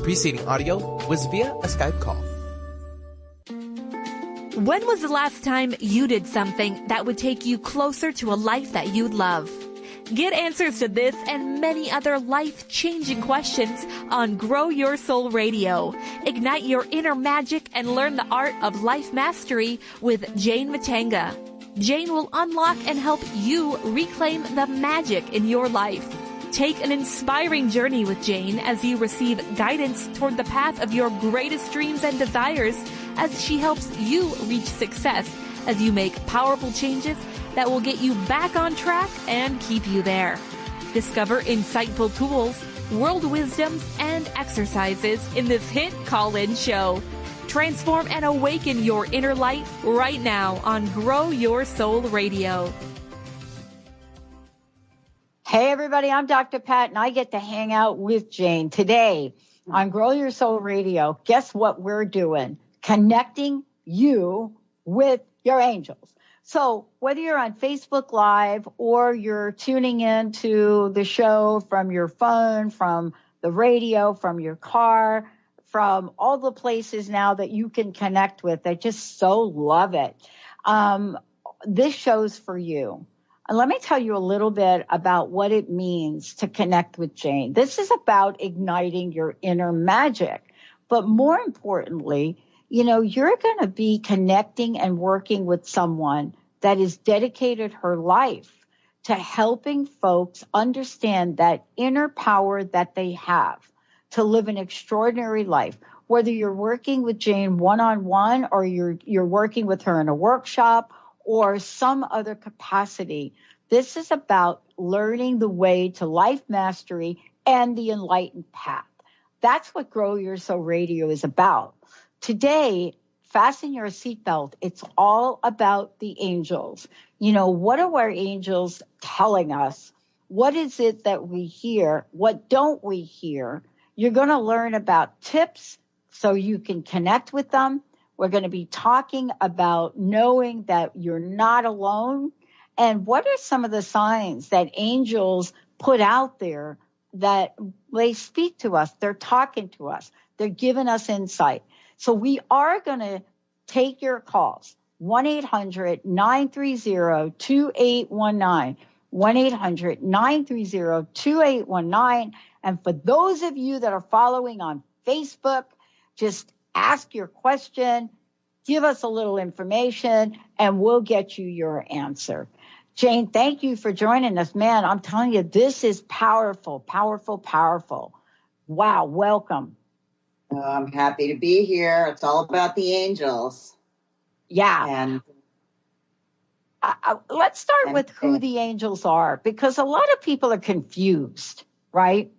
preceding audio was via a Skype call. When was the last time you did something that would take you closer to a life that you'd love? Get answers to this and many other life-changing questions on Grow Your Soul Radio. Ignite your inner magic and learn the art of life mastery with Jane Matanga. Jane will unlock and help you reclaim the magic in your life. Take an inspiring journey with Jane as you receive guidance toward the path of your greatest dreams and desires as she helps you reach success as you make powerful changes that will get you back on track and keep you there. Discover insightful tools, world wisdoms, and exercises in this hit call-in show. Transform and awaken your inner light right now on Grow Your Soul Radio. Hey everybody, I'm Dr. Pat and I get to hang out with Jane today on Grow Your Soul Radio. Guess what we're doing? Connecting you with your angels. So whether you're on Facebook Live or you're tuning in to the show from your phone, from the radio, from your car, from all the places now that you can connect with, I just so love it. This show's for you. And let me tell you a little bit about what it means to connect with Jane. This is about igniting your inner magic. But more importantly, you're going to be connecting and working with someone that has dedicated her life to helping folks understand that inner power that they have to live an extraordinary life. Whether you're working with Jane one-on-one or you're working with her in a workshop or some other capacity, this is about learning the way to life mastery and the enlightened path. That's what Grow Your Soul Radio is about. Today, fasten your seatbelt. It's all about the angels. What are our angels telling us? What is it that we hear? What don't we hear? You're going to learn about tips so you can connect with them. We're going to be talking about knowing that you're not alone. And what are some of the signs that angels put out there that they speak to us? They're talking to us. They're giving us insight. So we are going to take your calls. 1-800-930-2819. 1-800-930-2819. And for those of you that are following on Facebook, just ask your question, give us a little information, and we'll get you your answer. Jane, thank you for joining us. Man, I'm telling you, this is powerful, powerful, powerful. Wow, welcome. I'm happy to be here. It's all about the angels. Yeah. And let's start with who the angels are, because a lot of people are confused, right?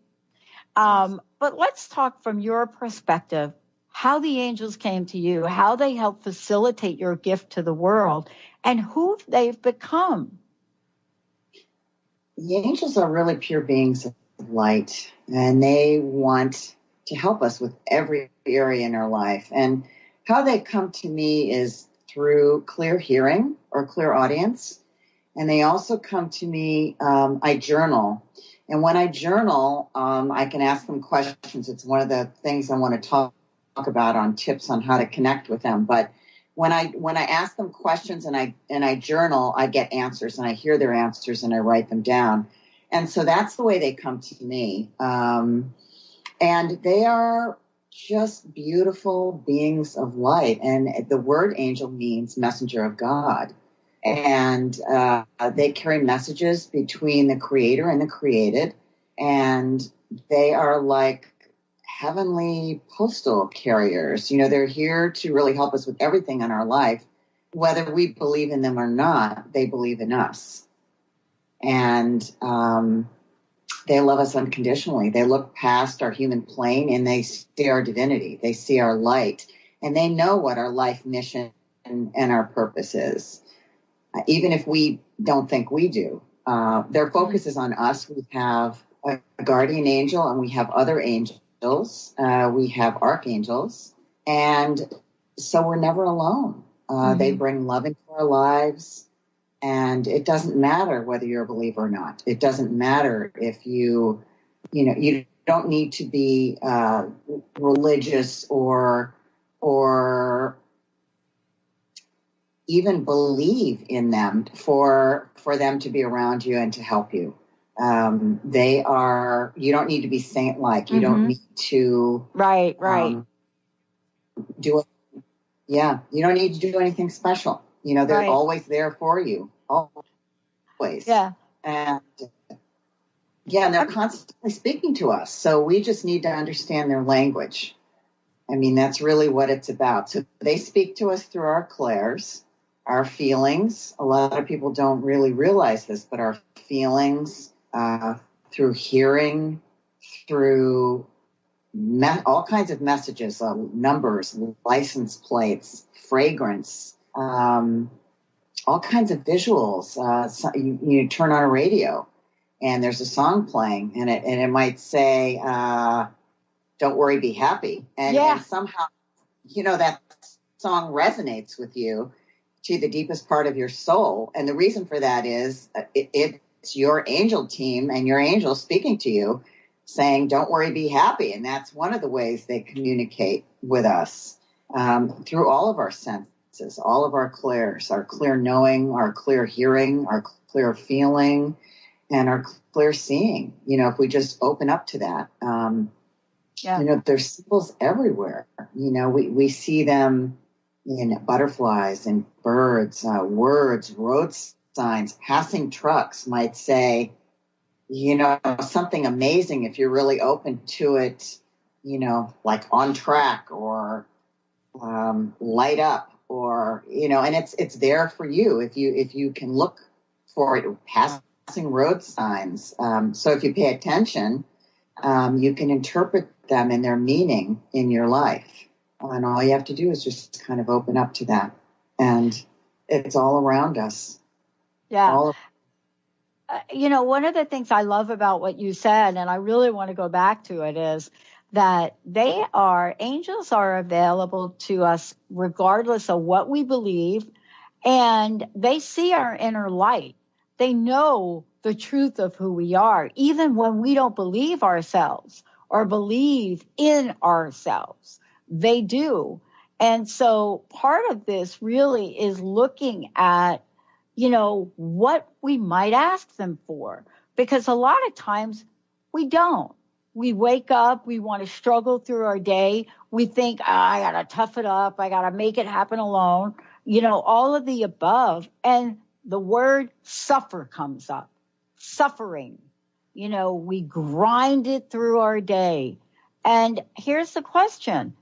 But let's talk from your perspective, how the angels came to you, how they help facilitate your gift to the world, and who they've become. The angels are really pure beings of light, and they want to help us with every area in our life. And how they come to me is through clear hearing or clear audience. And they also come to me, I journal. And when I journal, I can ask them questions. It's one of the things I want to talk about on tips on how to connect with them. But when I ask them questions and I journal, I get answers and I hear their answers and I write them down. And so that's the way they come to me. And they are just beautiful beings of light. And the word angel means messenger of God. And they carry messages between the creator and the created. And they are like heavenly postal carriers. They're here to really help us with everything in our life. Whether we believe in them or not, they believe in us. And they love us unconditionally. They look past our human plane and they see our divinity. They see our light. And they know what our life mission and our purpose is, even if we don't think we do. Their focus is on us. We have a guardian angel and we have other angels. We have archangels. And so we're never alone. They bring love into our lives. And it doesn't matter whether you're a believer or not. It doesn't matter if you don't need to be religious or even believe in them for them to be around you and to help you. You don't need to be saint-like. You don't need to right. Do it. Yeah, you don't need to do anything special. They're always there for you, always. Yeah. And they're constantly speaking to us. So we just need to understand their language. I mean, that's really what it's about. So they speak to us through our clairs, our feelings. A lot of people don't really realize this, but our feelings, through hearing, through all kinds of messages, numbers, license plates, fragrance, all kinds of visuals. So you turn on a radio and there's a song playing and it might say, "Don't worry, be happy." And somehow, that song resonates with you to the deepest part of your soul. And the reason for that is it's your angel team and your angel speaking to you saying, "Don't worry, be happy." And that's one of the ways they communicate with us, through all of our senses, all of our clairs, our clear knowing, our clear hearing, our clear feeling, and our clear seeing. If we just open up to that, there's symbols everywhere. We see them in butterflies and birds, words, road signs, passing trucks might say, something amazing if you're really open to it, like on track or light up or, and it's there for you if you can look for it, passing road signs. So if you pay attention, you can interpret them and their meaning in your life. And all you have to do is just kind of open up to that. And it's all around us. Yeah. One of the things I love about what you said, and I really want to go back to it, is that angels are available to us regardless of what we believe, and they see our inner light. They know the truth of who we are, even when we don't believe ourselves or believe in ourselves. They do. And so part of this really is looking at what we might ask them for. Because a lot of times we don't. We wake up, we want to struggle through our day. We think, I got to tough it up. I got to make it happen alone. All of the above. And the word suffer comes up. Suffering. We grind it through our day. And here's the question.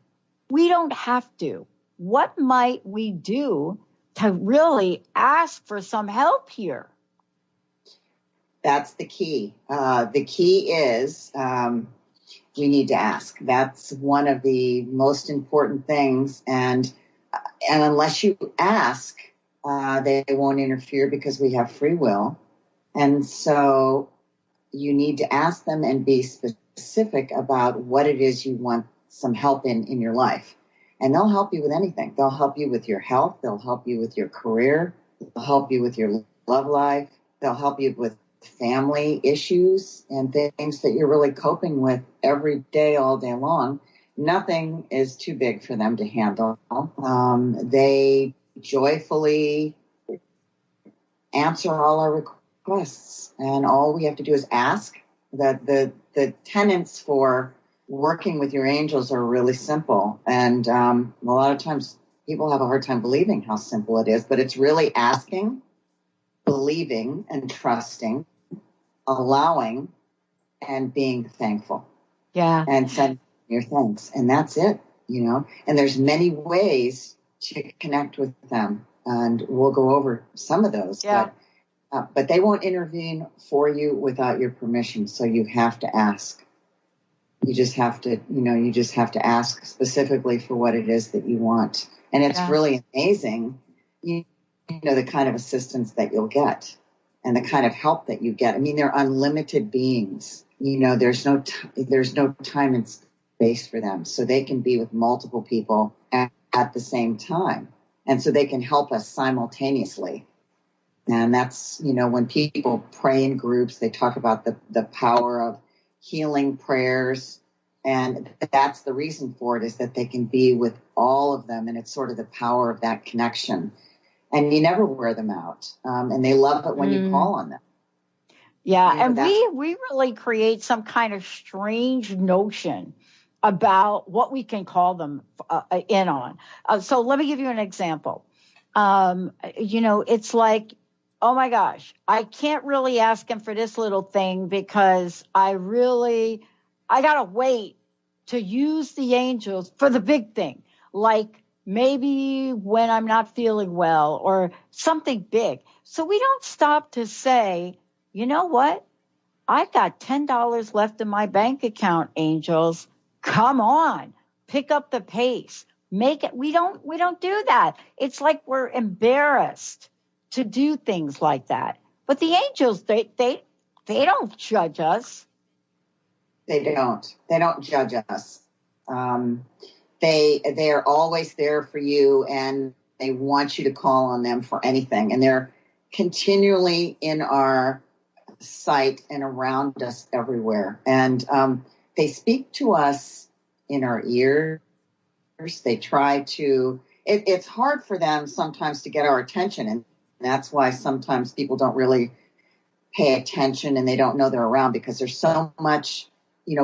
We don't have to. What might we do to really ask for some help here? That's the key. The key is we need to ask. That's one of the most important things. And unless you ask, they won't interfere because we have free will. And so you need to ask them and be specific about what it is you want some help in your life. And they'll help you with anything. They'll help you with your health. They'll help you with your career. They'll help you with your love life. They'll help you with family issues and things that you're really coping with every day, all day long. Nothing is too big for them to handle. They joyfully answer all our requests. And all we have to do is ask. That the tenets for working with your angels are really simple. And a lot of times people have a hard time believing how simple it is, but it's really asking, believing, and trusting, allowing, and being thankful. Yeah. And sending your thanks. And that's it, And there's many ways to connect with them. And we'll go over some of those. Yeah. But they won't intervene for you without your permission. So you have to ask. You just have to, ask specifically for what it is that you want. And it's really amazing, the kind of assistance that you'll get and the kind of help that you get. I mean, they're unlimited beings. There's no time and space for them. So they can be with multiple people at the same time. And so they can help us simultaneously. And that's, when people pray in groups, they talk about the power of healing prayers. And that's the reason for it, is that they can be with all of them. And it's sort of the power of that connection. And you never wear them out. And they love it when you call on them. Yeah. You know, And we really create some kind of strange notion about what we can call them in on. So let me give you an example. It's like, oh my gosh, I can't really ask him for this little thing because I got to wait to use the angels for the big thing. Like maybe when I'm not feeling well or something big. So we don't stop to say, you know what? I've got $10 left in my bank account, angels. Come on, pick up the pace. Make it. We don't do that. It's like we're embarrassed to do things like that. But the angels, they don't judge us. They don't judge us. They are always there for you, and they want you to call on them for anything. And they're continually in our sight and around us everywhere. And they speak to us in our ears. They try to, it's hard for them sometimes to get our attention. And that's why sometimes people don't really pay attention and they don't know they're around, because there's so much,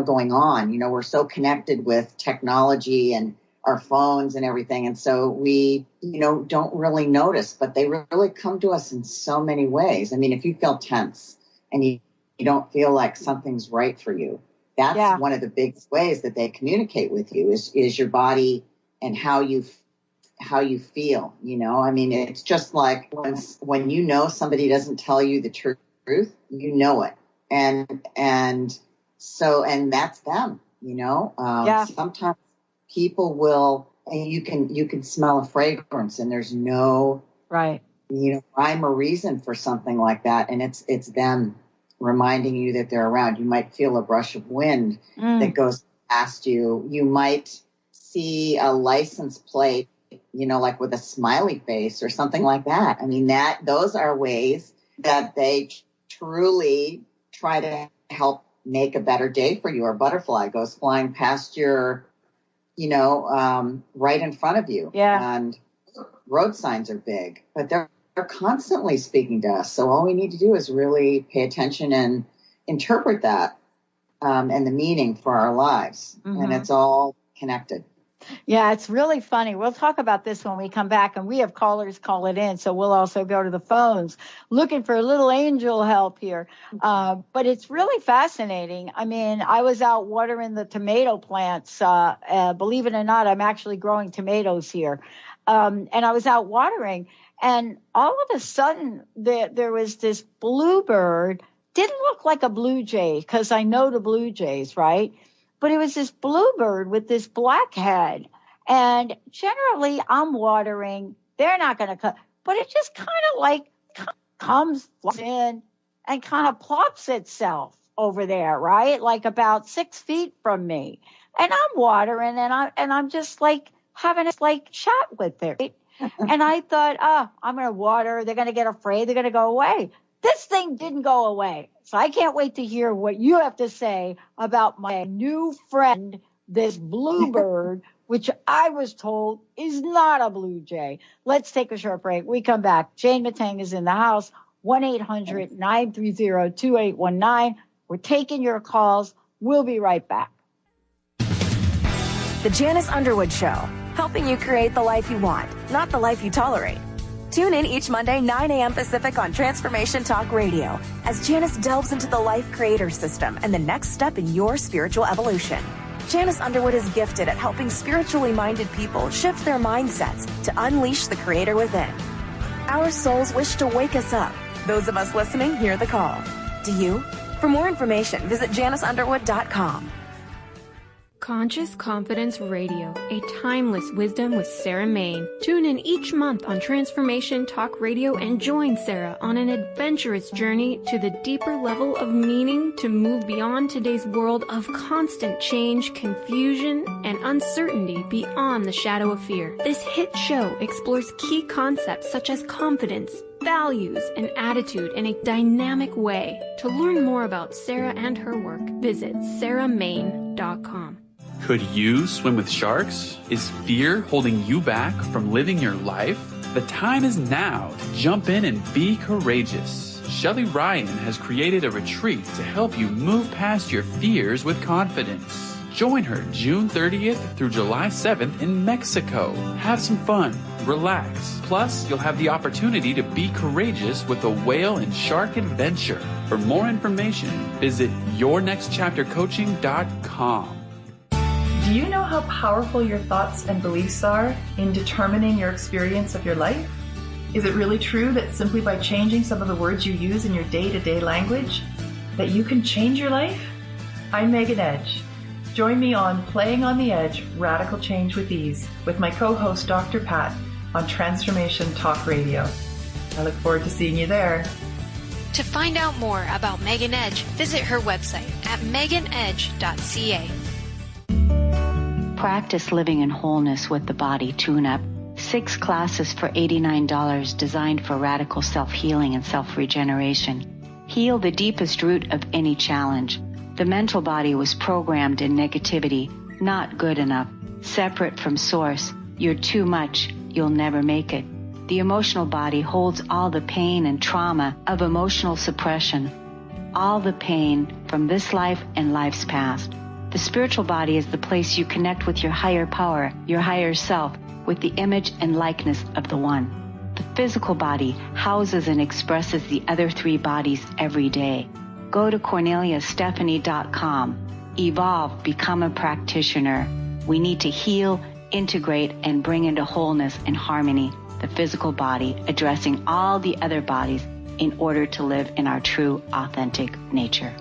going on. We're so connected with technology and our phones and everything. And so we, don't really notice, but they really come to us in so many ways. I mean, if you feel tense and you don't feel like something's right for you, that's one of the big ways that they communicate with you is your body and how you feel. I mean, it's just like when somebody doesn't tell you the truth, it, and that's them. Sometimes people will, and you can smell a fragrance, and there's no rhyme or reason for something like that, and it's them reminding you that they're around. You might feel a brush of wind that goes past you. You might see a license plate, like with a smiley face or something like that. I mean, those are ways that they truly try to help make a better day for you. Or a butterfly goes flying past your, right in front of you. Yeah. And road signs are big, but they're constantly speaking to us. So all we need to do is really pay attention and interpret that and the meaning for our lives. Mm-hmm. And it's all connected. Yeah, it's really funny. We'll talk about this when we come back, and we have callers call it in, so we'll also go to the phones looking for a little angel help here. But it's really fascinating. I mean, I was out watering the tomato plants. Believe it or not, I'm actually growing tomatoes here. And I was out watering, and all of a sudden there was this bluebird. Didn't look like a blue jay because I know the blue jays, right? But it was this bluebird with this black head. And generally I'm watering, they're not going to come, but it just kind of like comes in and kind of plops itself over there, right? Like about 6 feet from me. And I'm watering and I'm just like having a chat with it. Right? And I thought, I'm going to water. They're going to get afraid. They're going to go away. This thing didn't go away. So I can't wait to hear what you have to say about my new friend, this bluebird, which I was told is not a blue jay. Let's take a short break. We come back. Jane Matanga is in the house, 1-800-930-2819. We're taking your calls. We'll be right back. The Janice Underwood Show, helping you create the life you want, not the life you tolerate. Tune in each Monday, 9 a.m. Pacific on Transformation Talk Radio as Janice delves into the Life Creator System and the next step in your spiritual evolution. Janice Underwood is gifted at helping spiritually minded people shift their mindsets to unleash the Creator within. Our souls wish to wake us up. Those of us listening hear the call. Do you? For more information, visit JaniceUnderwood.com. Conscious Confidence Radio, a timeless wisdom with Sarah Main. Tune in each month on Transformation Talk Radio and join Sarah on an adventurous journey to the deeper level of meaning to move beyond today's world of constant change, confusion, and uncertainty beyond the shadow of fear. This hit show explores key concepts such as confidence, values, and attitude in a dynamic way. To learn more about Sarah and her work, visit sarahmain.com. Could you swim with sharks? Is fear holding you back from living your life? The time is now to jump in and be courageous. Shelly Ryan has created a retreat to help you move past your fears with confidence. Join her June 30th through July 7th in Mexico. Have some fun, relax. Plus, you'll have the opportunity to be courageous with a whale and shark adventure. For more information, visit yournextchaptercoaching.com. Do you know how powerful your thoughts and beliefs are in determining your experience of your life? Is it really true that simply by changing some of the words you use in your day-to-day language, that you can change your life? I'm Megan Edge. Join me on Playing on the Edge, Radical Change with Ease, with my co-host Dr. Pat on Transformation Talk Radio. I look forward to seeing you there. To find out more about Megan Edge, visit her website at meganedge.ca. Practice living in wholeness with the body tune-up. 6 classes for $89 designed for radical self-healing and self-regeneration. Heal the deepest root of any challenge. The mental body was programmed in negativity, not good enough, separate from source. You're too much, you'll never make it. The emotional body holds all the pain and trauma of emotional suppression, all the pain from this life and lives past. The spiritual body is the place you connect with your higher power, your higher self, with the image and likeness of the One. The physical body houses and expresses the other 3 bodies every day. Go to CorneliaStephanie.com. Evolve, become a practitioner. We need to heal, integrate, and bring into wholeness and harmony the physical body, addressing all the other bodies in order to live in our true, authentic nature.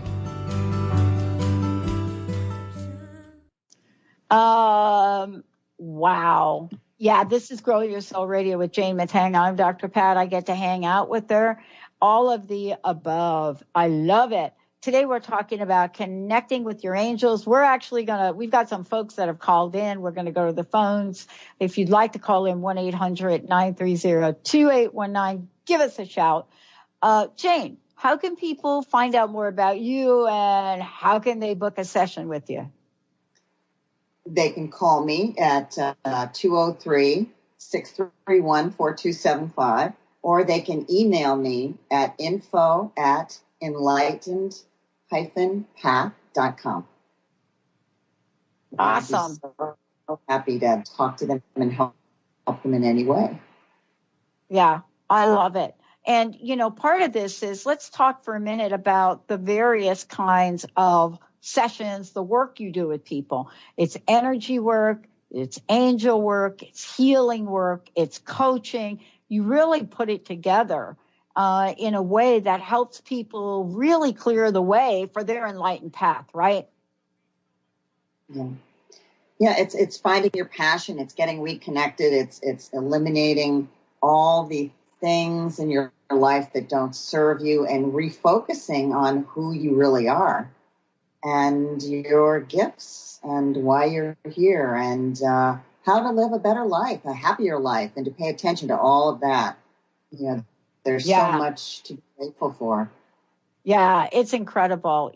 Wow. Yeah, this is Grow Your Soul Radio with Jane Matanga. I'm Dr. Pat. I get to hang out with her. All of the above. I love it. Today we're talking about connecting with your angels. We've got some folks that have called in. We're going to go to the phones. If you'd like to call in, 1-800-930-2819. Give us a shout. Jane, how can people find out more about you and how can they book a session with you? They can call me at 203-631-4275, or they can email me at info@enlightened-path.com. Awesome. I'm so happy to talk to them and help them in any way. Yeah, I love it. And, part of this is, let's talk for a minute about the various kinds of sessions, the work you do with people. It's energy work, it's angel work, it's healing work, it's coaching. You really put it together in a way that helps people really clear the way for their enlightened path, right? Yeah, it's finding your passion, it's getting reconnected, it's eliminating all the things in your life that don't serve you and refocusing on who you really are and your gifts and why you're here and how to live a better life, a happier life, and to pay attention to all of that. There's so much to be grateful for. Yeah, it's incredible.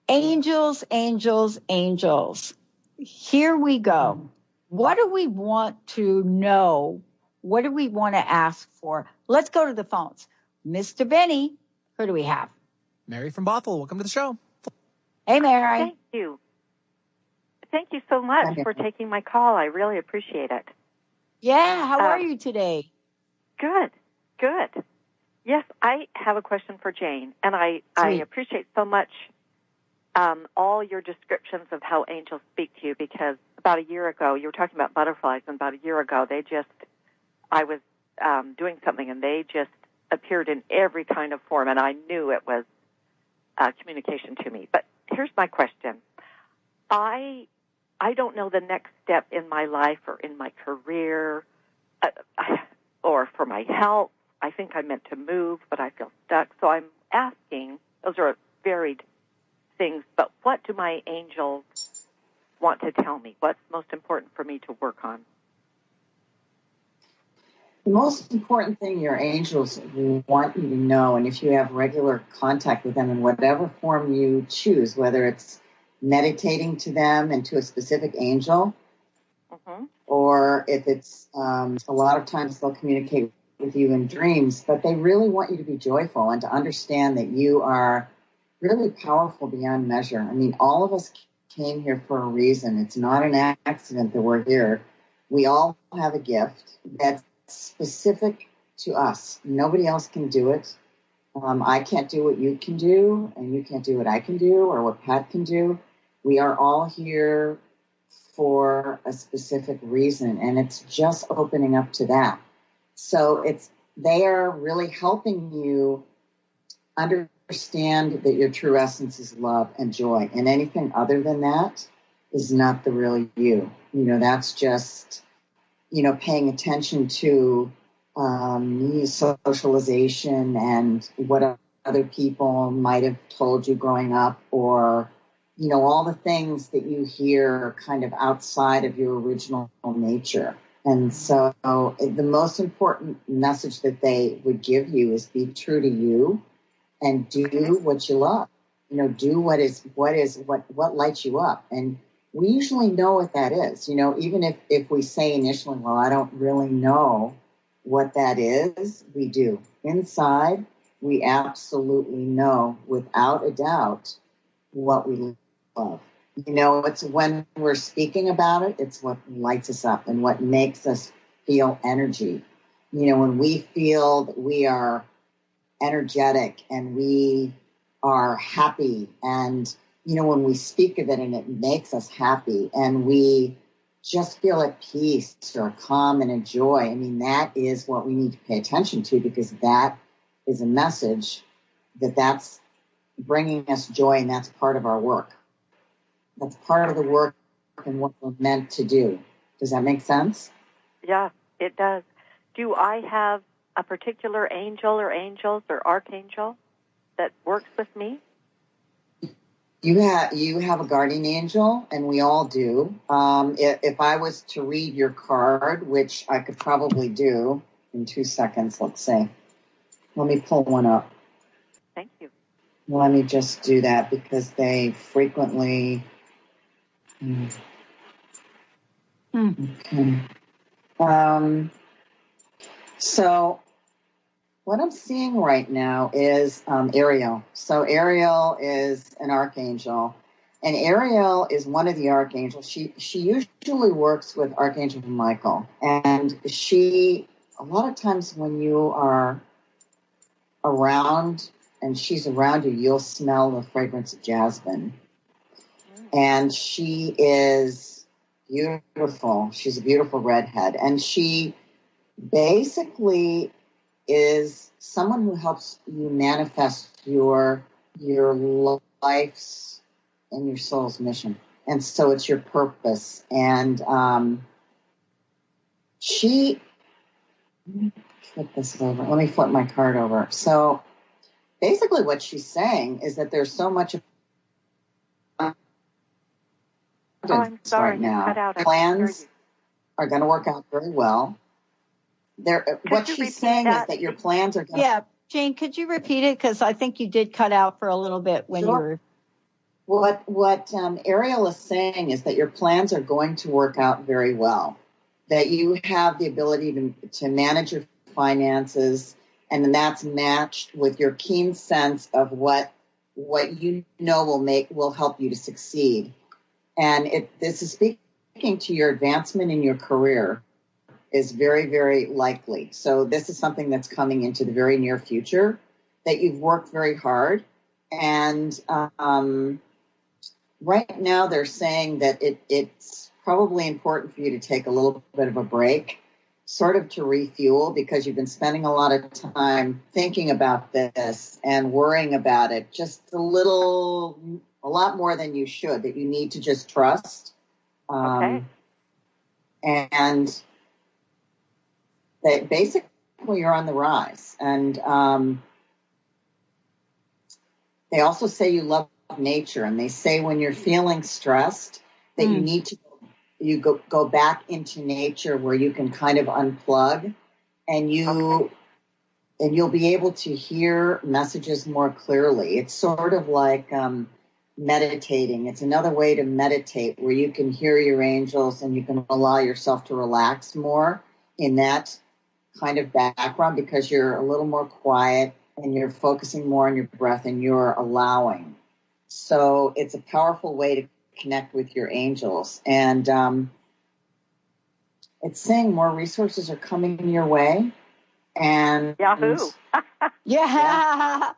Angels, angels, angels. Here we go. What do we want to know? What do we want to ask for? Let's go to the phones. Mr. Benny, who do we have? Mary from Bothell, welcome to the show. Hey, Mary. Thank you. Thank you so much for taking my call. I really appreciate it. Yeah, how are you today? Good. Yes, I have a question for Jane, and I appreciate so much all your descriptions of how angels speak to you, because about a year ago, you were talking about butterflies, and about a year ago, I was doing something, and they just appeared in every kind of form, and I knew it was communication to me. But here's my question. I don't know the next step in my life or in my career or for my health. I think I'm meant to move, but I feel stuck. So I'm asking, those are varied things, but what do my angels want to tell me? What's most important for me to work on? The most important thing your angels want you to know, and if you have regular contact with them in whatever form you choose, whether it's meditating to them and to a specific angel, or if it's a lot of times they'll communicate with you in dreams, but they really want you to be joyful and to understand that you are really powerful beyond measure. I mean, all of us came here for a reason. It's not an accident that we're here. We all have a gift that's specific to us. Nobody else can do it. I can't do what you can do, and you can't do what I can do or what Pat can do. We are all here for a specific reason, and it's just opening up to that. So they are really helping you understand that your true essence is love and joy, and anything other than that is not the real you. You know, that's just, you know, paying attention to socialization and what other people might have told you growing up, or, you know, all the things that you hear kind of outside of your original nature. And so the most important message that they would give you is be true to you and do what you love. You know, do what lights you up. And we usually know what that is. You know, even if we say initially, well, I don't really know what that is, we do. Inside, we absolutely know without a doubt what we love. You know, it's when we're speaking about it, it's what lights us up and what makes us feel energy. You know, when we feel that we are energetic and we are happy, and, you know, when we speak of it and it makes us happy and we just feel at peace or calm and a joy, I mean, that is what we need to pay attention to, because that is a message that's bringing us joy, and that's part of our work. That's part of the work and what we're meant to do. Does that make sense? Yeah, it does. Do I have a particular angel or angels or archangel that works with me? You have a guardian angel, and we all do. If I was to read your card, which I could probably do in 2 seconds, let's say. Let me pull one up. Thank you. Let me just do that, because they frequently... Okay. So what I'm seeing right now is Ariel. So Ariel is an archangel, and Ariel is one of the archangels. She usually works with Archangel Michael, and she, a lot of times when you are around and she's around you, you'll smell the fragrance of jasmine. And she is beautiful. She's a beautiful redhead. And she basically is someone who helps you manifest your life's and your soul's mission. And so it's your purpose. And she... Let me flip this over. Let me flip my card over. So basically what she's saying is that there's so much... I'm sorry, right now. cut out. Plans are going to work out very well. What she's saying is that your plans are going to... Yeah, Jane, could you repeat it? Because I think you did cut out for a little bit when you were... What Ariel is saying is that your plans are going to work out very well, that you have the ability to manage your finances, and that's matched with your keen sense of what you know will help you to succeed. And this is speaking to your advancement in your career is very, very likely. So this is something that's coming into the very near future, that you've worked very hard. And right now they're saying that it's probably important for you to take a little bit of a break, sort of to refuel, because you've been spending a lot of time thinking about this and worrying about it just a lot more than you should, that you need to just trust. Okay. And that basically you're on the rise. And they also say you love nature, and they say when you're feeling stressed that you need to go back into nature, where you can kind of unplug and you'll be able to hear messages more clearly. It's sort of like meditating. It's another way to meditate where you can hear your angels and you can allow yourself to relax more in that kind of background because you're a little more quiet and you're focusing more on your breath and you're allowing. So it's a powerful way to connect with your angels. And it's saying more resources are coming your way. And Yahoo! yeah.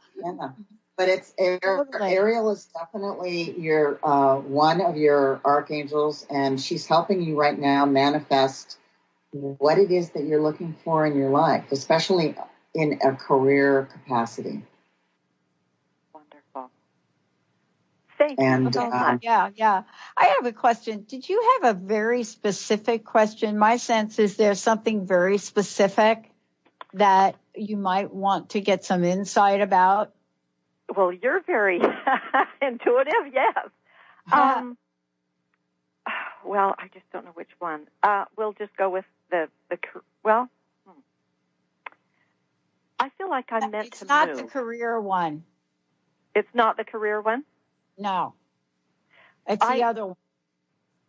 But it's Ariel is definitely your one of your archangels, and she's helping you right now manifest what it is that you're looking for in your life, especially in a career capacity. Wonderful. Thank you so much. Yeah. I have a question. Did you have a very specific question? My sense is there's something very specific that you might want to get some insight about. Well, you're very intuitive, yes. Well, I just don't know which one. We'll just go with I feel like I'm meant to move. It's not the career one. It's not the career one? No. It's the other one.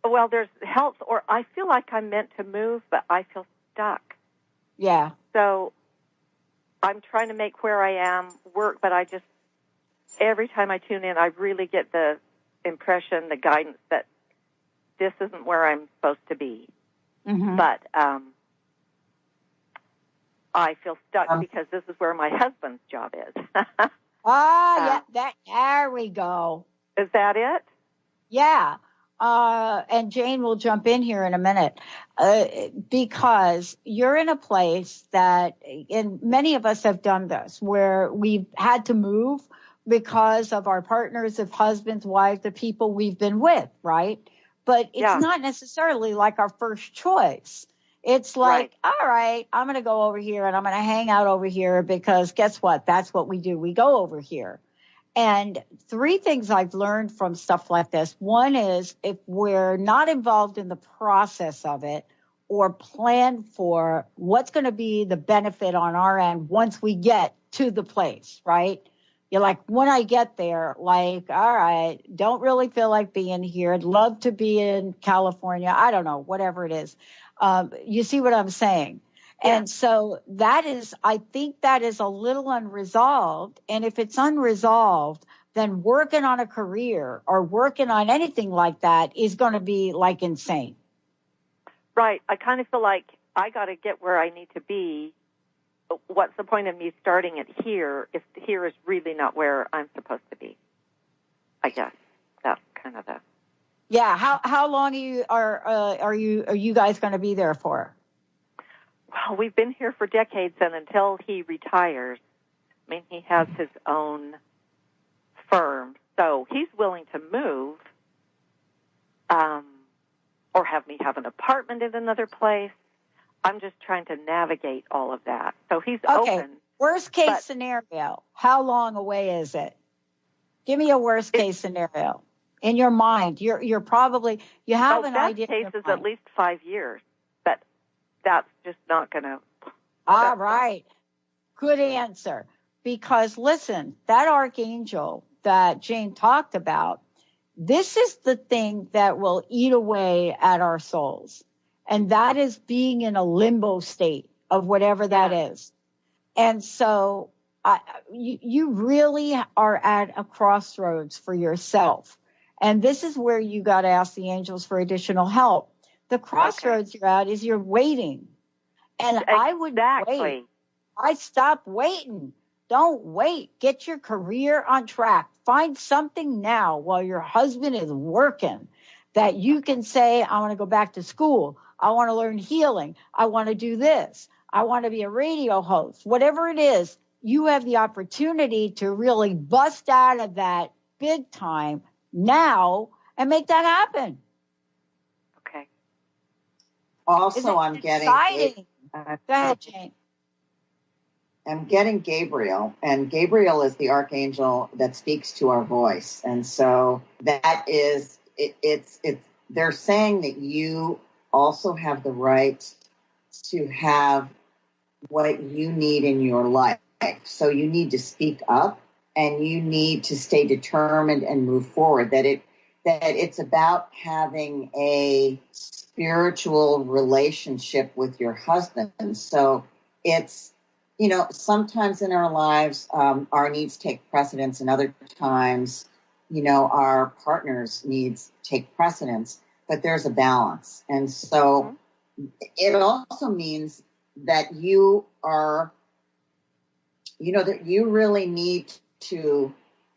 Well, there's health, or I feel like I'm meant to move, but I feel stuck. Yeah. So I'm trying to make where I am work, but every time I tune in, I really get the impression, the guidance that this isn't where I'm supposed to be. Mm-hmm. But I feel stuck because this is where my husband's job is. Yeah, there we go. Is that it? Yeah. And Jane will jump in here in a minute, because you're in a place that, and many of us have done this, where we've had to move because of our partners, of husbands, wives, the people we've been with, right? But it's not necessarily like our first choice. It's like, all right, I'm going to go over here and I'm going to hang out over here because guess what? That's what we do. We go over here. And 3 things I've learned from stuff like this. One is if we're not involved in the process of it or plan for what's going to be the benefit on our end once we get to the place, right? You're like, when I get there, like, all right, don't really feel like being here. I'd love to be in California. I don't know, whatever it is. You see what I'm saying? Yeah. And so I think that is a little unresolved. And if it's unresolved, then working on a career or working on anything like that is going to be like insane. Right. I kind of feel like I got to get where I need to be. What's the point of me starting it here if here is really not where I'm supposed to be? I guess that's kind of the. Yeah. How long are you guys going to be there for? Well, we've been here for decades, and until he retires, I mean, he has his own firm, so he's willing to move, or have me have an apartment in another place. I'm just trying to navigate all of that. So he's open. Worst case scenario. How long away is it? Give me a worst case scenario in your mind. You're probably you have an idea. Best case is at least 5 years, but that's just not going to. All right, good answer. Because listen, that archangel that Jane talked about, this is the thing that will eat away at our souls. And that is being in a limbo state of whatever that is. And so you really are at a crossroads for yourself. And this is where you got to ask the angels for additional help. The crossroads you're at is you're waiting. And I would wait. I stop waiting. Don't wait. Get your career on track. Find something now while your husband is working that you can say, I want to go back to school. I want to learn healing. I want to do this. I want to be a radio host. Whatever it is, you have the opportunity to really bust out of that big time now and make that happen. Okay. Also, I'm getting exciting. Go ahead, Jane. I'm getting Gabriel, and Gabriel is the archangel that speaks to our voice. And so that is, it's they're saying that you also have the right to have what you need in your life. So you need to speak up and you need to stay determined and move forward. That it's about having a spiritual relationship with your husband. So it's, sometimes in our lives, our needs take precedence, and other times, our partner's needs take precedence, but there's a balance. And so it also means that you are, that you really need to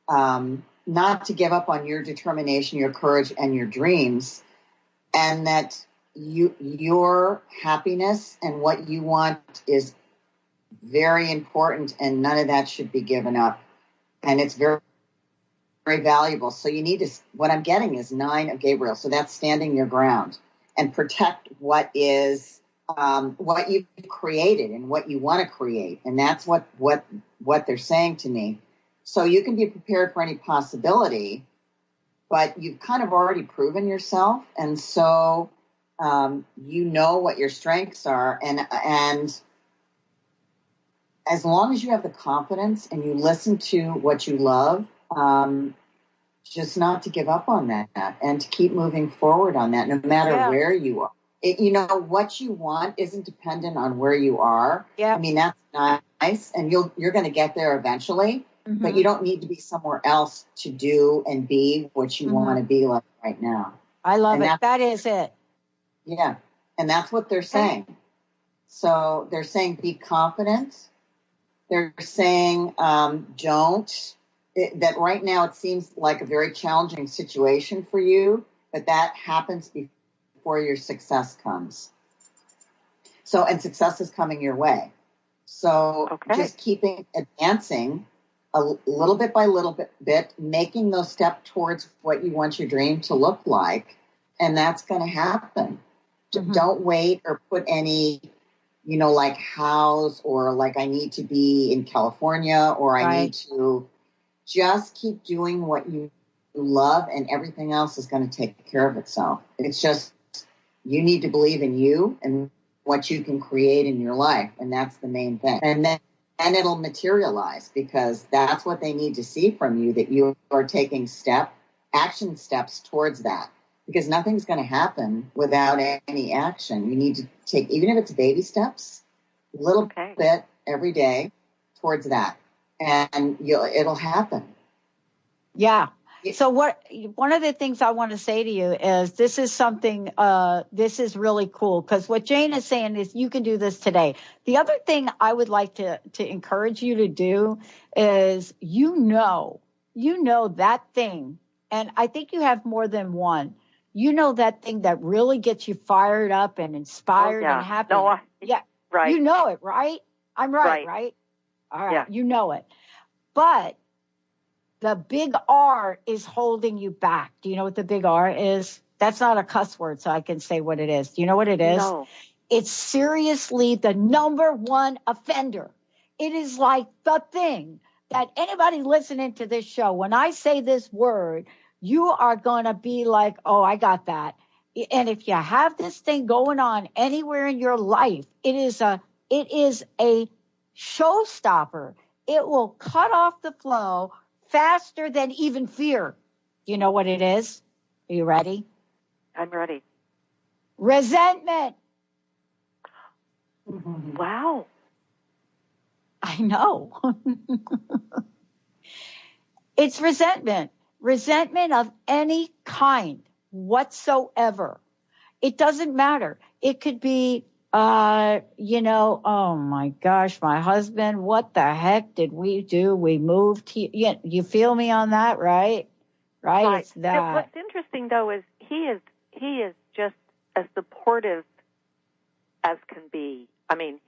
not to give up on your determination, your courage, and your dreams, and that your happiness and what you want is very important, and none of that should be given up. And it's very, very valuable. So you need to, what I'm getting is 9 of Gabriel. So that's standing your ground and protect what is, what you've created and what you want to create. And that's what they're saying to me. So you can be prepared for any possibility, but you've kind of already proven yourself. And so, you know what your strengths are. And as long as you have the confidence and you listen to what you love, just not to give up on that and to keep moving forward on that, no matter where you are. What you want isn't dependent on where you are. Yeah. I mean, that's nice, and you're going to get there eventually, but you don't need to be somewhere else to do and be what you want to be like right now. I love it. That is it. Yeah. And that's what they're saying. So they're saying be confident. They're saying that right now it seems like a very challenging situation for you, but that happens before your success comes. So, and success is coming your way. So just keeping advancing a little bit by little bit, making those steps towards what you want your dream to look like, and that's going to happen. Don't wait or put any, like house or like I need to be in California or I need to. Just keep doing what you love, and everything else is going to take care of itself. It's just you need to believe in you and what you can create in your life, and that's the main thing. And then it'll materialize, because that's what they need to see from you, that you are taking action steps towards that. Because nothing's going to happen without any action. You need to take, even if it's baby steps, a little bit every day towards that. And it'll happen. Yeah. So one of the things I want to say to you is this is something, this is really cool, because what Jane is saying is you can do this today. The other thing I would like to encourage you to do is, that thing, and I think you have more than one, that thing that really gets you fired up and inspired and happy. No, right. You know it, right? I'm right? All right, you know it. But the big R is holding you back. Do you know what the big R is? That's not a cuss word, so I can say what it is. Do you know what it is? No. It's seriously the number one offender. It is like the thing that anybody listening to this show, when I say this word, you are going to be like, oh, I got that. And if you have this thing going on anywhere in your life, it is a showstopper. It will cut off the flow faster than even fear. You know what it is? Are you ready? I'm ready. Resentment. Wow. I know. It's resentment. Resentment of any kind whatsoever. It doesn't matter. It could be, oh my gosh, my husband, what the heck did we do? We moved here. Yeah, you feel me on that, right? Right. It's that. And what's interesting though is he is just as supportive as can be. I mean,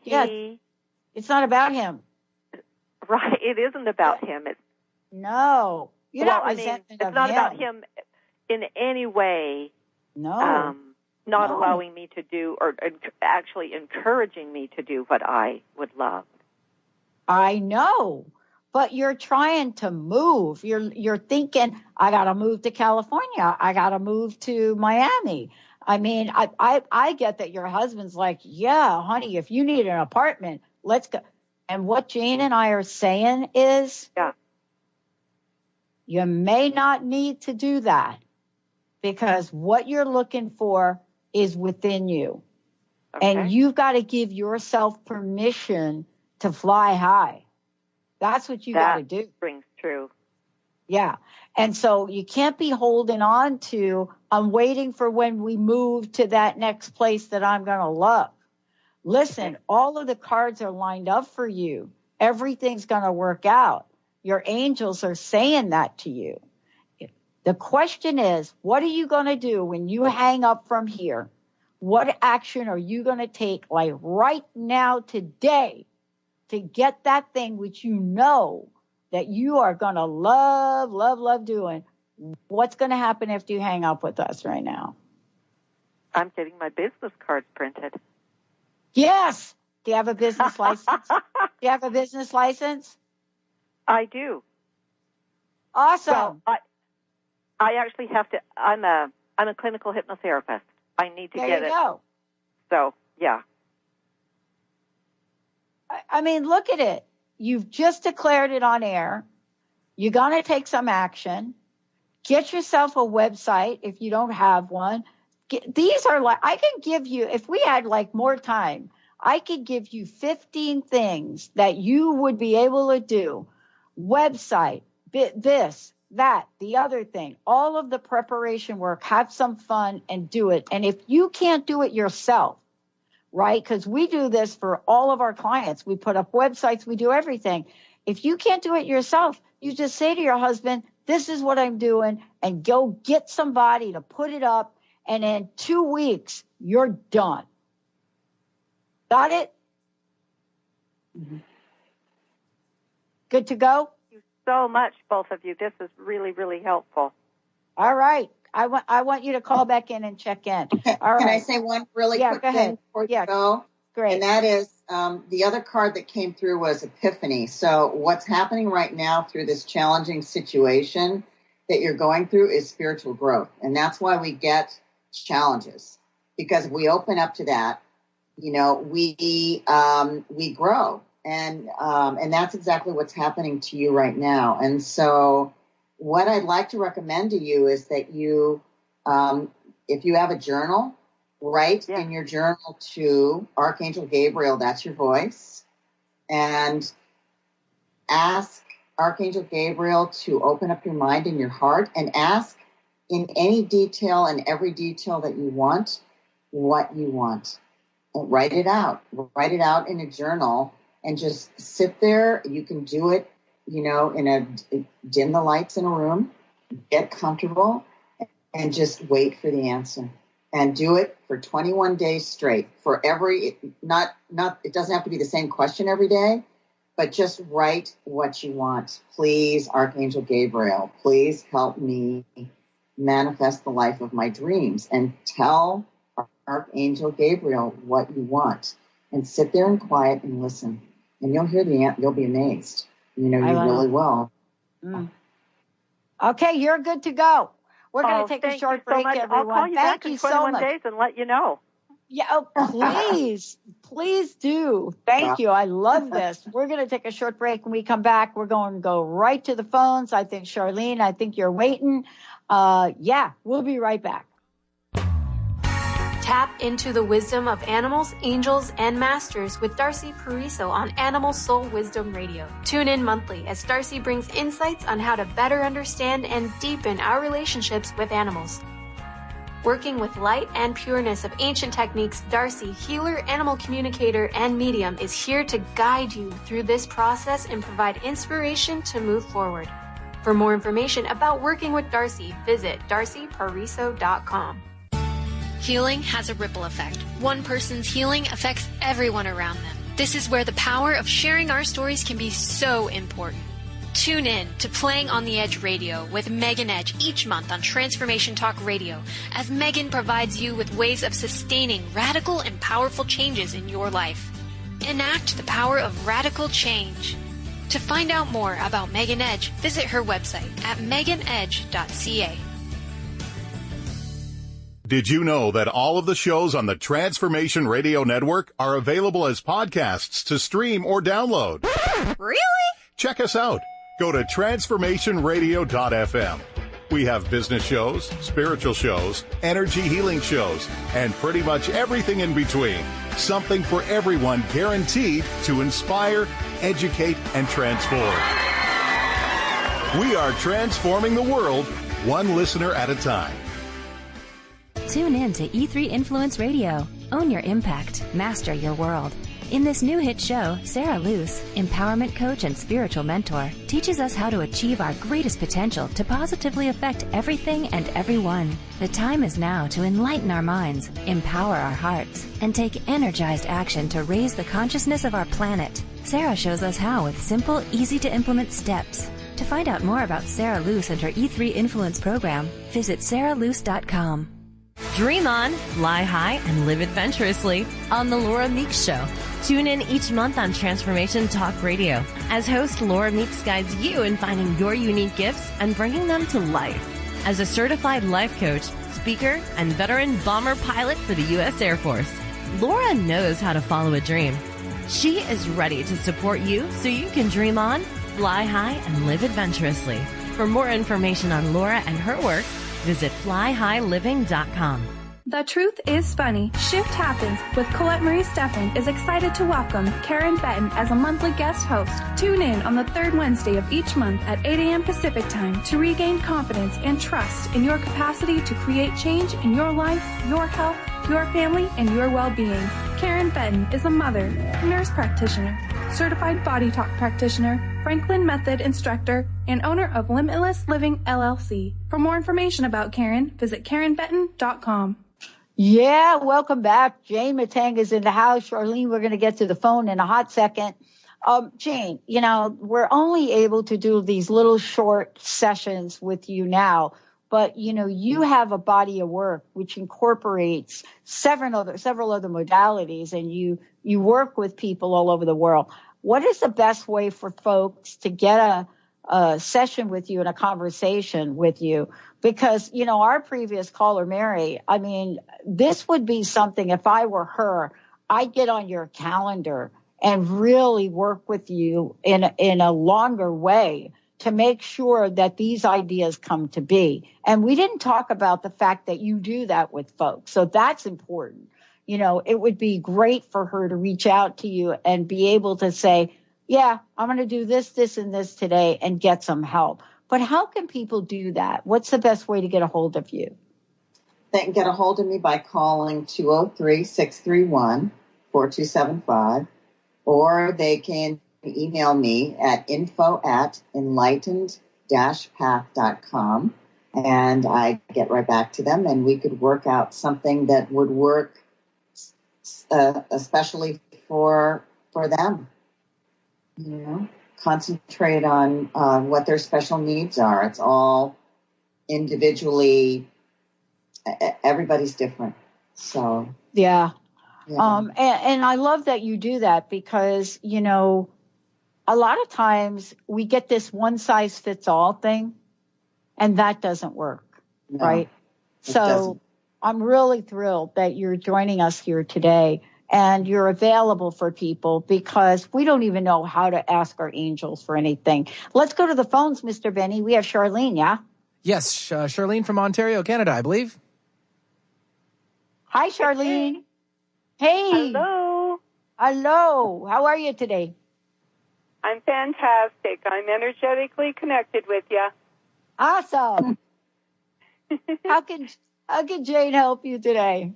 it's not about him. Right. It isn't about him. No. You're not resentment of him. It's not about him in any way. No. Not allowing me to do, or actually encouraging me to do what I would love. I know, but you're trying to move. You're thinking, I got to move to California. I got to move to Miami. I mean, I get that your husband's like, yeah, honey, if you need an apartment, Let's go. And what Jane and I are saying is, you may not need to do that because what you're looking for is within you. Okay. And you've got to give yourself permission to fly high. That's what you got to do. That rings true. Yeah. And so you can't be holding on to, I'm waiting for when we move to that next place that I'm going to love. Listen, all of the cards are lined up for you. Everything's going to work out. Your angels are saying that to you. The question is, what are you going to do when you hang up from here? What action are you going to take, like right now, today, to get that thing which you know that you are going to love doing? What's going to happen after you hang up with us right now? I'm getting my business cards printed. Yes. Do you have a business license? Do you have a business license? I do. Awesome. Well, I actually have to. I'm a clinical hypnotherapist. I need to get it. There you go. So, yeah. I mean, look at it. You've just declared it on air. You're going to take some action. Get yourself a website if you don't have one. These are like, I can give you, if we had like more time, I could give you 15 things that you would be able to do. Website, this, that, the other thing, all of the preparation work, have some fun and do it. And if you can't do it yourself, right? Because we do this for all of our clients. We put up websites, we do everything. If you can't do it yourself, you just say to your husband, this is what I'm doing, and go get somebody to put it up. And in 2 weeks, you're done. Got it? Mm-hmm. Good to go? Thank you so much, both of you. This is really, really helpful. All right. I want you to call back in and check in. Okay. All right. Can I say one really quick thing before you go? Great. And that is the other card that came through was Epiphany. So what's happening right now through this challenging situation that you're going through is spiritual growth. And that's why we get challenges. Because if we open up to that, we grow. And that's exactly what's happening to you right now. And so what I'd like to recommend to you is that you, if you have a journal, write in your journal to Archangel Gabriel, that's your voice, and ask Archangel Gabriel to open up your mind and your heart and ask in any detail and every detail that you want what you want. And write it out. Write it out in a journal and just sit there. You can do it, dim the lights in a room, get comfortable, and just wait for the answer. And do it for 21 days straight. For it doesn't have to be the same question every day, but just write what you want. Please, Archangel Gabriel, please help me manifest the life of my dreams. And tell Archangel Gabriel what you want. And sit there in quiet and listen. And you'll hear you'll be amazed. You really will. Mm. Okay, you're good to go. We're going to take a short break, everyone. I'll call you back in 21 days and let you know. Yeah, please do. Thank you. I love this. We're going to take a short break. When we come back, we're going to go right to the phones. I think, Charlene, you're waiting. We'll be right back. Tap into the wisdom of animals, angels, and masters with Darcy Pariso on Animal Soul Wisdom Radio. Tune in monthly as Darcy brings insights on how to better understand and deepen our relationships with animals. Working with light and pureness of ancient techniques, Darcy, healer, animal communicator, and medium, is here to guide you through this process and provide inspiration to move forward. For more information about working with Darcy, visit darcypariso.com. Healing has a ripple effect. One person's healing affects everyone around them. This is where the power of sharing our stories can be so important. Tune in to Playing on the Edge Radio with Megan Edge each month on Transformation Talk Radio, as Megan provides you with ways of sustaining radical and powerful changes in your life. Enact the power of radical change. To find out more about Megan Edge, visit her website at meganedge.ca. Did you know that all of the shows on the Transformation Radio Network are available as podcasts to stream or download? Really? Check us out. Go to transformationradio.fm. We have business shows, spiritual shows, energy healing shows, and pretty much everything in between. Something for everyone, guaranteed to inspire, educate, and transform. We are transforming the world, one listener at a time. Tune in to E3 Influence Radio. Own your impact. Master your world. In this new hit show, Sarah Luce, empowerment coach and spiritual mentor, teaches us how to achieve our greatest potential to positively affect everything and everyone. The time is now to enlighten our minds, empower our hearts, and take energized action to raise the consciousness of our planet. Sarah shows us how with simple, easy-to-implement steps. To find out more about Sarah Luce and her E3 Influence program, visit sarahluce.com. Dream on, fly high, and live adventurously on The Laura Meeks Show. Tune in each month on Transformation Talk Radio as host Laura Meeks guides you in finding your unique gifts and bringing them to life. As a certified life coach, speaker, and veteran bomber pilot for the U.S. Air Force, Laura knows how to follow a dream. She is ready to support you so you can dream on, fly high, and live adventurously. For more information on Laura and her work, visit flyhighliving.com. The Truth is Funny. Shift Happens with Colette Marie Steffen is excited to welcome Karen Benton as a monthly guest host. Tune in on the third Wednesday of each month at 8 a.m. Pacific Time to regain confidence and trust in your capacity to create change in your life, your health, your family, and your well-being. Karen Benton is a mother, nurse practitioner, certified body talk practitioner, Franklin Method instructor, and owner of Limitless Living LLC. For more information about Karen, visit KarenBenton.com. Yeah, welcome back. Jane Matanga's in the house. Charlene, we're going to get to the phone in a hot second. Jane, we're only able to do these little short sessions with you now, but, you have a body of work which incorporates several other modalities, and you work with people all over the world. What is the best way for folks to get a session with you and a conversation with you? Because, our previous caller, Mary, this would be something, if I were her, I'd get on your calendar and really work with you in a longer way to make sure that these ideas come to be. And we didn't talk about the fact that you do that with folks. So that's important. It would be great for her to reach out to you and be able to say, yeah, I'm going to do this, this, and this today and get some help. But how can people do that? What's the best way to get a hold of you? They can get a hold of me by calling 203-631-4275, or they can email me at info@enlightened-path.com, and I get right back to them, and we could work out something that would work especially for them. Concentrate on what their special needs are. It's all individually, everybody's different. So yeah. And I love that you do that because, a lot of times we get this one size fits all thing, and that doesn't work, right? So doesn't. I'm really thrilled that you're joining us here today. And you're available for people because we don't even know how to ask our angels for anything. Let's go to the phones, Mr. Benny. We have Charlene, yeah? Yes, Charlene from Ontario, Canada, I believe. Hi, Charlene. Hey. Hello. Hello. How are you today? I'm fantastic. I'm energetically connected with you. Awesome. How can Jane help you today?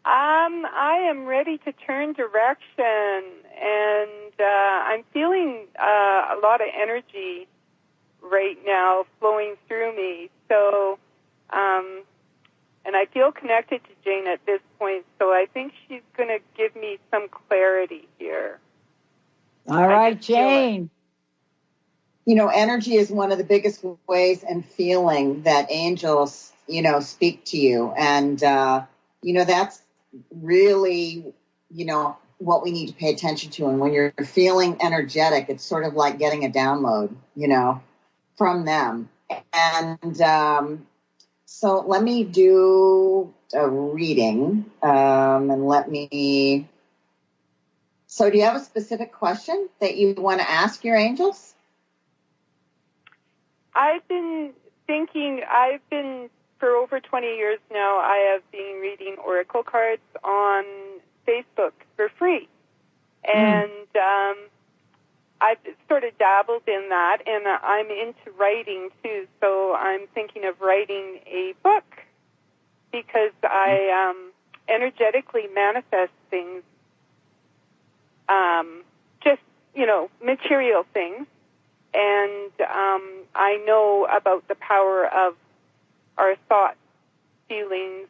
I am ready to turn direction, and I'm feeling a lot of energy right now flowing through me. So, and I feel connected to Jane at this point, so I think she's going to give me some clarity here. All right, Jane. Energy is one of the biggest ways and feeling that angels, speak to you. And, that's really, what we need to pay attention to. And when you're feeling energetic, it's sort of like getting a download, from them. And So let me do a reading, and so do you have a specific question that you want to ask your angels? I've been for over 20 years now, I have been reading oracle cards on Facebook for free. And I've sort of dabbled in that, and I'm into writing too, so I'm thinking of writing a book because I energetically manifest things, just, material things, and I know about the power of our thoughts, feelings,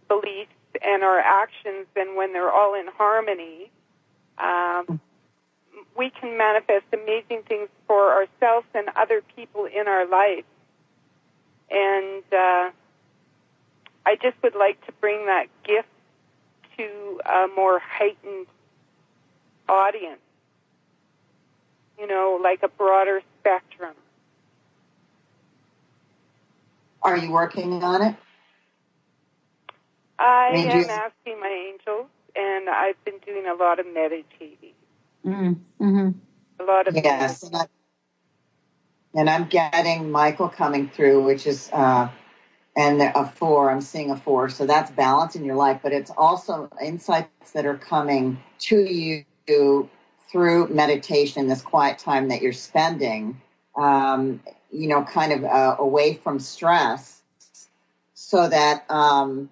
beliefs, and our actions, and when they're all in harmony, we can manifest amazing things for ourselves and other people in our life. And I just would like to bring that gift to a more heightened audience, like a broader spectrum. Are you working on it? I am asking my angels, and I've been doing a lot of meditating. Mm-hmm. A lot of yes, and I'm getting Michael coming through, which is and a 4. I'm seeing a 4, so that's balance in your life. But it's also insights that are coming to you through meditation, this quiet time that you're spending, kind of away from stress, so that so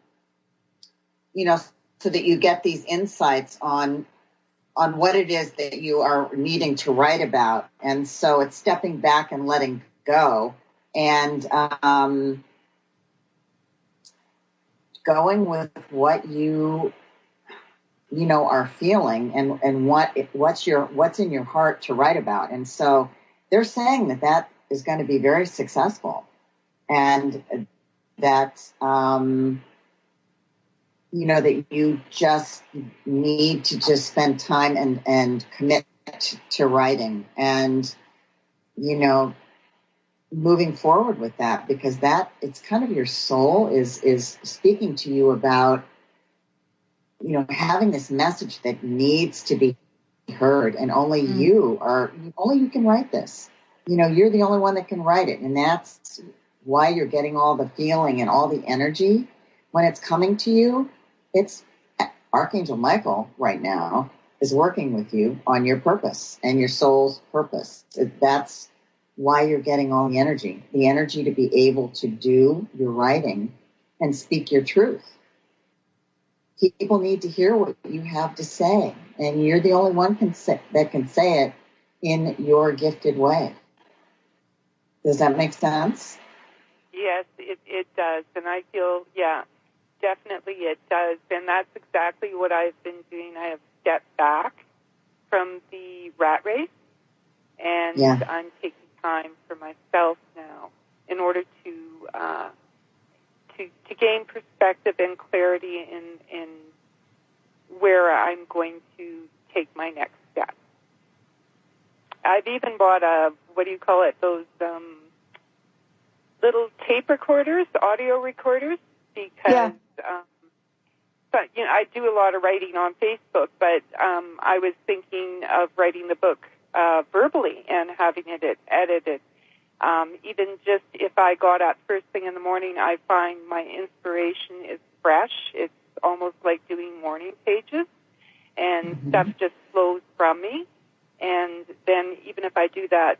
that you get these insights on what it is that you are needing to write about. And so it's stepping back and letting go and going with what you are feeling and what's in your heart to write about. And so they're saying that is going to be very successful, and that that you just need to just spend time and commit to writing and, moving forward with that, because it's kind of your soul is speaking to you about, having this message that needs to be heard, and only you can write this. You're the only one that can write it. And that's why you're getting all the feeling and all the energy when it's coming to you. It's Archangel Michael right now is working with you on your purpose and your soul's purpose. That's why you're getting all the energy to be able to do your writing and speak your truth. People need to hear what you have to say, and you're the only one that can say it in your gifted way. Does that make sense? Yes, it does. And I feel, definitely it does. And that's exactly what I've been doing. I have stepped back from the rat race, and I'm taking time for myself now in order to gain perspective and clarity in where I'm going to take my next step. I've even bought those little tape recorders, audio recorders, because I do a lot of writing on Facebook, but I was thinking of writing the book verbally and having it edited. Even just if I got up first thing in the morning, I find my inspiration is fresh. It's almost like doing morning pages, and stuff just flows from me. And then even if I do that,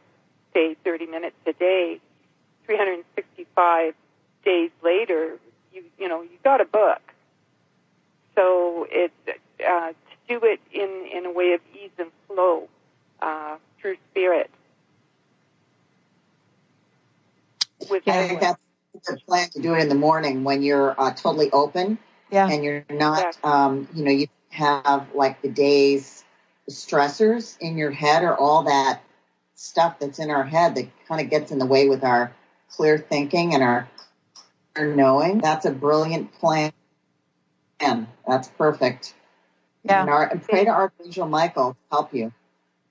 say, 30 minutes a day, 365 days later, you got a book. So to do it in a way of ease and flow through spirit. I think that's a plan to do it in the morning when you're totally open and you're not, you have like the day's stressors in your head or all that stuff that's in our head that kind of gets in the way with our clear thinking and our clear knowing. That's a brilliant plan. That's perfect. Yeah. And pray to Archangel Michael to help you.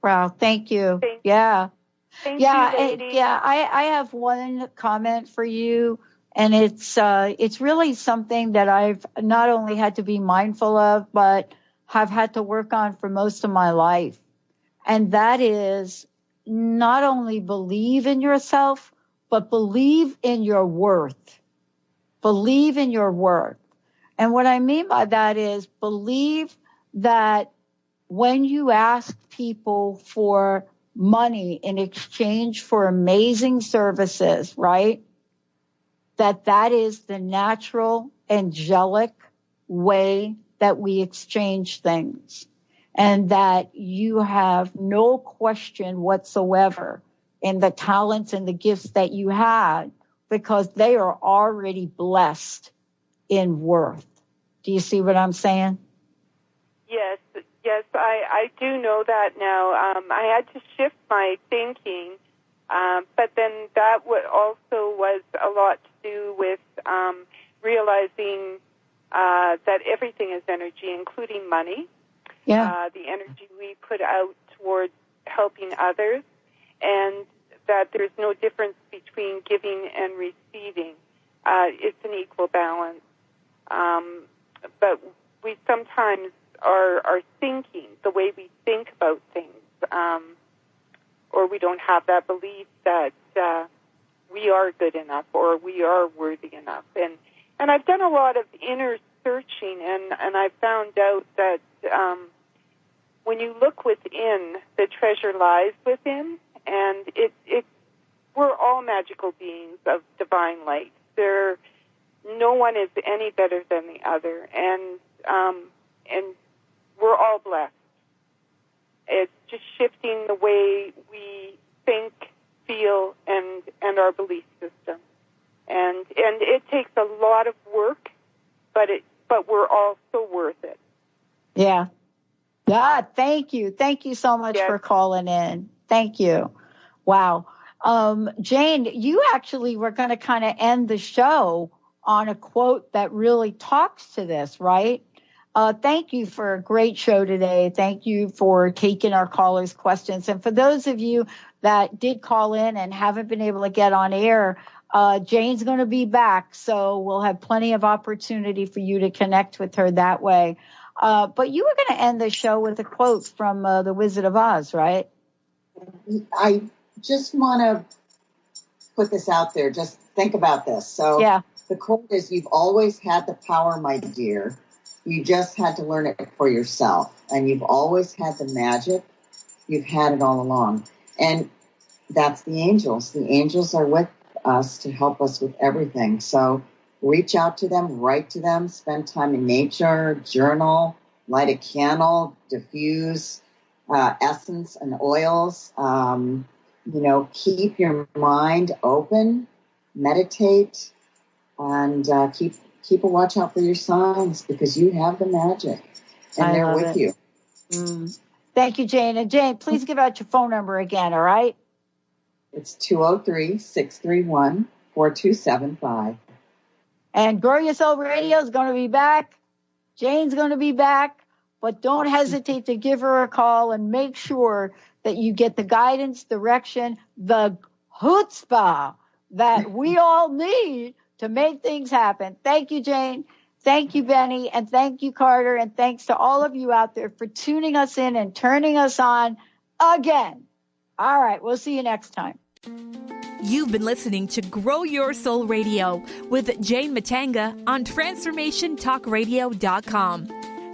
Wow, thank you. Thank you, lady. I have one comment for you, And it's really something that I've not only had to be mindful of, but have had to work on for most of my life. And that is not only believe in yourself, but believe in your worth. Believe in your worth. And what I mean by that is believe that when you ask people for money in exchange for amazing services, right? That is the natural, angelic way that we exchange things. And that you have no question whatsoever in the talents and the gifts that you had, because they are already blessed in worth. Do you see what I'm saying? Yes, I do know that now. I had to shift my thinking, but then that also was a lot to do with realizing that everything is energy, including money. Yeah. The energy we put out towards helping others, and that there's no difference between giving and receiving. It's an equal balance. But we sometimes are thinking, the way we think about things, or we don't have that belief that we are good enough or we are worthy enough. And I've done a lot of inner searching, and I've found out that when you look within, the treasure lies within, and we're all magical beings of divine light. No one is any better than the other, and we're all blessed. It's just shifting the way we think, feel, and our belief system, and it takes a lot of work, but we're all so worth it. Yeah. God, thank you. Thank you so much for calling in. Thank you. Wow. Jane, you actually were going to kind of end the show on a quote that really talks to this, right? Thank you for a great show today. Thank you for taking our callers' questions. And for those of you that did call in and haven't been able to get on air, Jane's going to be back, so we'll have plenty of opportunity for you to connect with her that way. But you were going to end the show with a quote from The Wizard of Oz, right? I just want to put this out there. Just think about this. So the quote is, "You've always had the power, my dear. You just had to learn it for yourself. And you've always had the magic. You've had it all along." And that's the angels. The angels are with us to help us with everything. So reach out to them, write to them, spend time in nature, journal, light a candle, diffuse essence and oils. Keep your mind open, meditate, and keep a watch out for your signs, because you have the magic, and they're with you. Thank you, Jane. And Jane, please give out your phone number again, all right? It's 203-631-4275. And Grow Your Soul Radio is going to be back. Jane's going to be back. But don't hesitate to give her a call and make sure that you get the guidance, direction, the chutzpah that we all need to make things happen. Thank you, Jane. Thank you, Benny. And thank you, Carter. And thanks to all of you out there for tuning us in and turning us on again. All right. We'll see you next time. You've been listening to Grow Your Soul Radio with Jane Matanga on TransformationTalkRadio.com.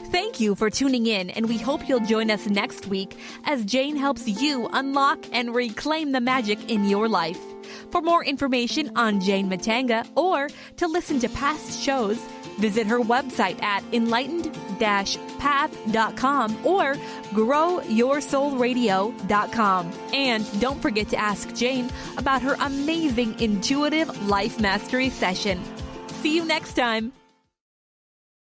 Thank you for tuning in, and we hope you'll join us next week as Jane helps you unlock and reclaim the magic in your life. For more information on Jane Matanga or to listen to past shows, visit her website at enlightened-path.com or growyoursoulradio.com. And don't forget to ask Jane about her amazing intuitive life mastery session. See you next time.